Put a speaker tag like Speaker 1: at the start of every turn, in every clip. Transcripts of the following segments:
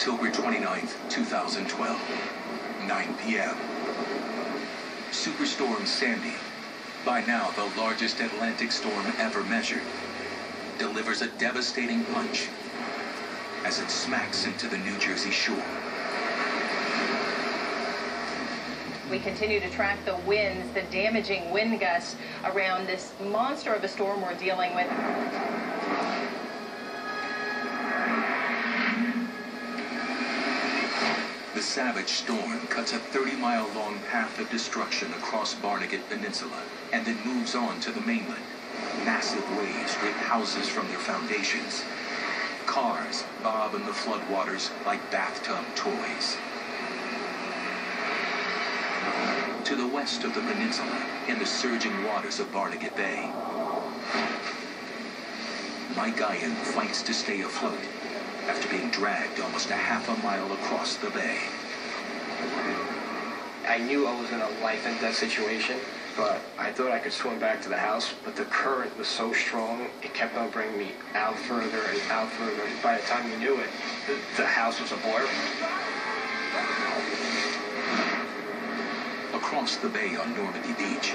Speaker 1: October 29th, 2012, 9 p.m. Superstorm Sandy, by now the largest Atlantic storm ever measured, delivers a devastating punch as it smacks into the New Jersey shore.
Speaker 2: We continue to track the winds, the damaging wind gusts around this monster of a storm we're dealing with.
Speaker 1: The savage storm cuts a 30-mile-long path of destruction across Barnegat Peninsula and then moves on to the mainland. Massive waves rip houses from their foundations. Cars bob in the floodwaters like bathtub toys. To the west of the peninsula, in the surging waters of Barnegat Bay, Mike Guyan fights to stay afloat after being dragged almost a half a mile across the bay.
Speaker 3: I knew I was in a life and death situation, but I thought I could swim back to the house, but the current was so strong, it kept on bringing me out further and out further. By the time you knew it, the house was a blur.
Speaker 1: Across the bay on Normandy Beach,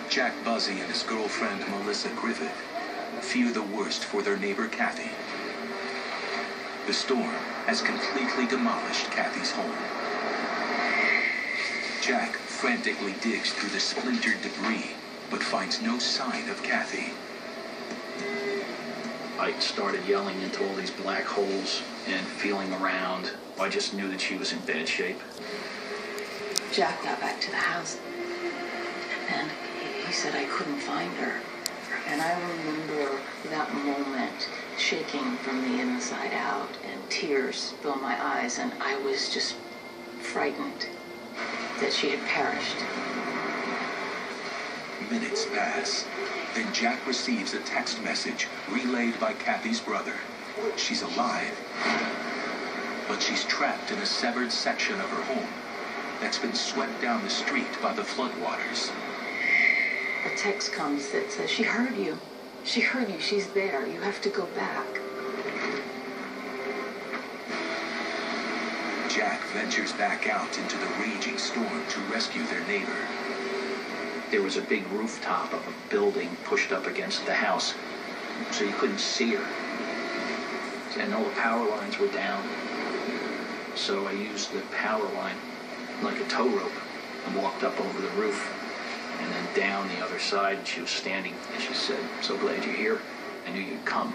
Speaker 1: Jack Buzzy and his girlfriend Melissa Griffith fear the worst for their neighbor Kathy. The storm has completely demolished Kathy's home. Jack frantically digs through the splintered debris, but finds no sign of Kathy.
Speaker 4: I started yelling into all these black holes and feeling around. I just knew that she was in bad shape.
Speaker 5: Jack got back to the house, and he said I couldn't find her. And I remember that moment shaking from the inside out, and tears filled my eyes, and I was just frightened that she had perished.
Speaker 1: Minutes pass. Then Jack receives a text message relayed by Kathy's brother. She's alive, but she's trapped in a severed section of her home that's been swept down the street by the floodwaters.
Speaker 5: A text comes that says, "She heard you. She heard you. She's there. You have to go back."
Speaker 1: Jack ventures back out into the raging storm to rescue their neighbor.
Speaker 4: There was a big rooftop of a building pushed up against the house, so you couldn't see her. And all the power lines were down. So I used the power line like a tow rope and walked up over the roof and then down the other side. She was standing and she said, "So glad you're here. I knew you'd come."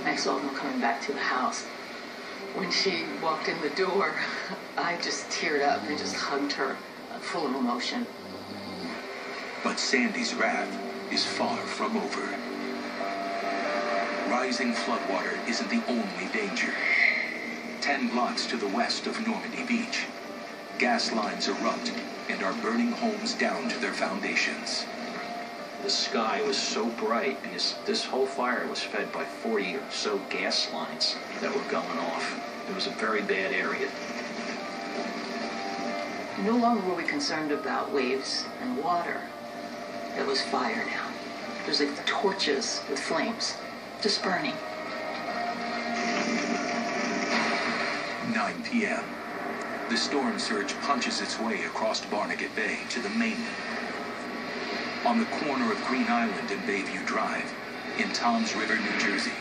Speaker 5: I saw them coming back to the house. When she walked in the door, I just teared up and just hugged her, full of emotion.
Speaker 1: But Sandy's wrath is far from over. Rising floodwater isn't the only danger. 10 blocks to the west of Normandy Beach, gas lines erupt and are burning homes down to their foundations.
Speaker 4: The sky was so bright because this whole fire was fed by 40 or so gas lines that were going off. It was a very bad area.
Speaker 5: No longer were we concerned about waves and water. There was fire now. There was like torches with flames, just burning.
Speaker 1: 9 p.m. The storm surge punches its way across Barnegat Bay to the mainland. On the corner of Green Island and Bayview Drive, in Toms River, New Jersey,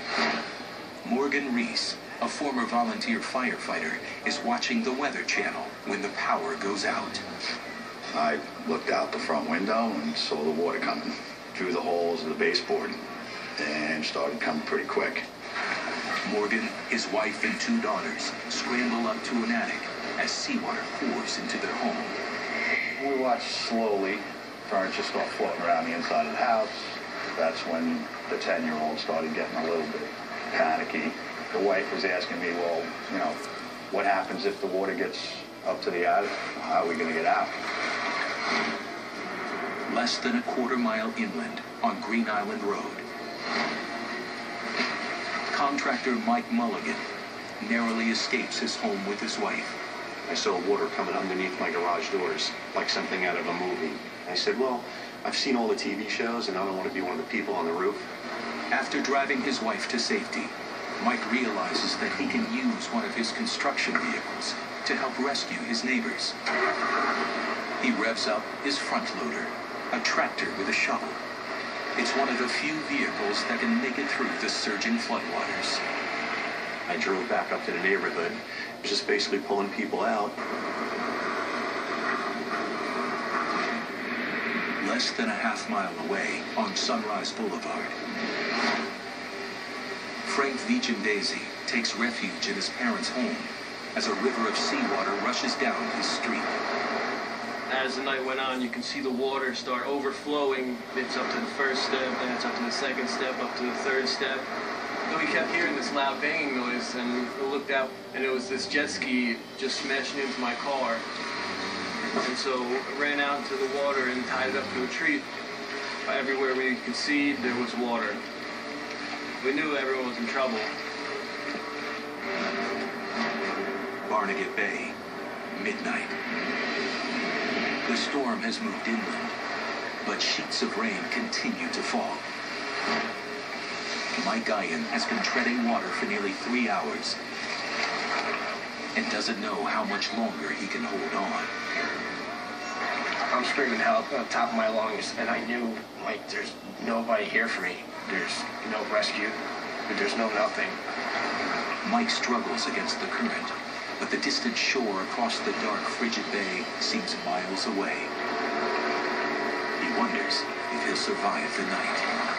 Speaker 1: Morgan Reese, a former volunteer firefighter, is watching the Weather Channel when the power goes out.
Speaker 6: I looked out the front window and saw the water coming through the holes of the baseboard and started coming pretty quick.
Speaker 1: Morgan, his wife, and 2 daughters scramble up to an attic as seawater pours into their home.
Speaker 6: We watched slowly furniture start floating around the inside of the house. That's when the 10-year-old started getting a little bit panicky. The wife was asking me, well, you know, what happens if the water gets up to the attic? How are we going to get out?
Speaker 1: Less than a quarter-mile inland on Green Island Road, contractor Mike Mulligan narrowly escapes his home with his wife.
Speaker 7: I saw water coming underneath my garage doors, like something out of a movie. I said, well, I've seen all the TV shows, and I don't want to be one of the people on the roof.
Speaker 1: After driving his wife to safety, Mike realizes that he can use one of his construction vehicles to help rescue his neighbors. He revs up his front loader, a tractor with a shovel. It's one of the few vehicles that can make it through the surging floodwaters.
Speaker 7: I drove back up to the neighborhood, just basically pulling people out.
Speaker 1: Less than a half-mile away on Sunrise Boulevard, Frank Vicendesi takes refuge in his parents' home as a river of seawater rushes down his street.
Speaker 8: As the night went on, you can see the water start overflowing. It's up to the first step, then it's up to the second step, up to the third step. So we kept hearing this loud banging noise, and we looked out, and it was this jet ski just smashing into my car. And so I ran out into the water and tied it up to a tree. Everywhere we could see, there was water. We knew everyone was in trouble.
Speaker 1: Barnegat Bay, midnight. The storm has moved inland, but sheets of rain continue to fall. Mike Guyan has been treading water for nearly 3 hours and doesn't know how much longer he can hold on.
Speaker 3: I'm screaming help on top of my lungs, and I knew, like, there's nobody here for me. There's no rescue. There's no nothing.
Speaker 1: Mike struggles against the current, but the distant shore across the dark, frigid bay seems miles away. He wonders if he'll survive the night.